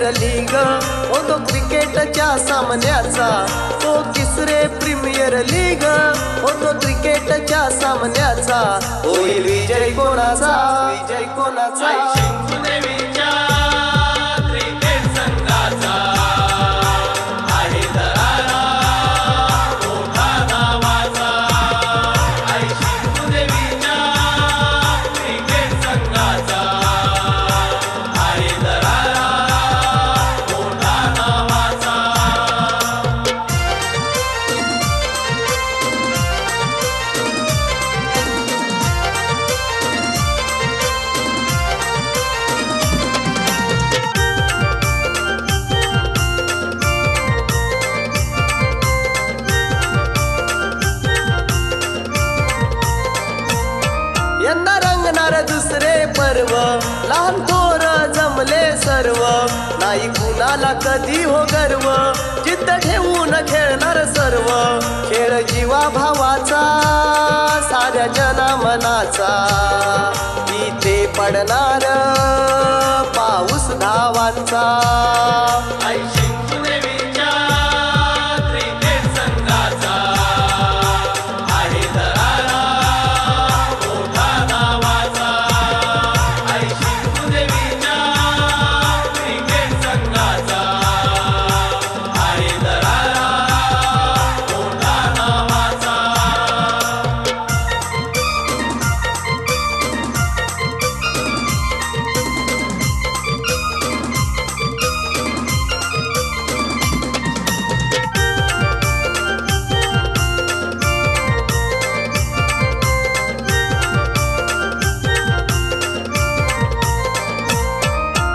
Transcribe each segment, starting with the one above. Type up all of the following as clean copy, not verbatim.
Premier league होतो क्रिकेटच्या सामन्याचा, तो तिसरे प्रीमियर लीग होतो क्रिकेटच्या सामन्याचा, होईल विजय कोणाचा, विजय कोणाचा, यंदा रंगणार दुसरे पर्व, लहान थोर जमले सर्व, नाही कुणाला कधी हो गर्व, चित्त ठेवून खेळणार सर्व, खेळ जीवा भावाचा साऱ्या जना मनाचा, इथे पडणार पाऊस धावांचा,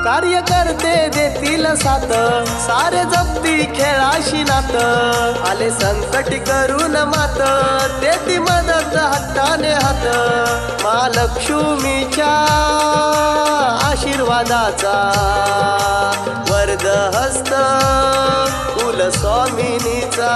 कार्यकर्ते देतील साथ, सारे जपती खेळाशी नात, आले संकट करून मात, देती मदत हक्काने हात, महालक्ष्मीच्या आशीर्वादाचा वरद हस्त कुलस्वामिनीचा,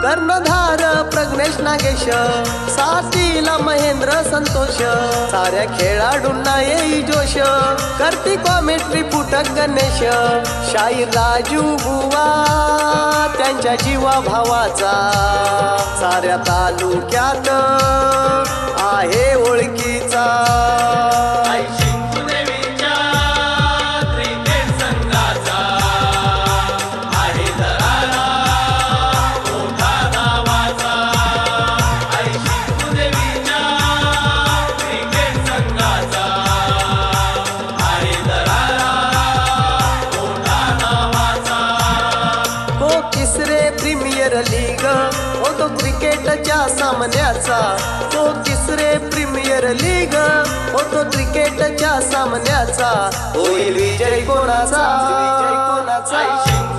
कर्णधार प्रज्ञेश नागेश, साथीला महेंद्र संतोष, साऱ्या खेळाडूंना येई जोश, करती कॉमेंट्री फुटक गणेश, शाहीर राजू बुवा त्यांच्या जीवा भावाचा, साऱ्या तालुक्यात आहे ओळखीचा, प्रीमियर लीग होतो क्रिकेटच्या सामन्याचा, तो तिसरे प्रीमियर लीग होतो क्रिकेटच्या सामन्याचा, होईल विजय कोणाचा, विजय कोणाचा.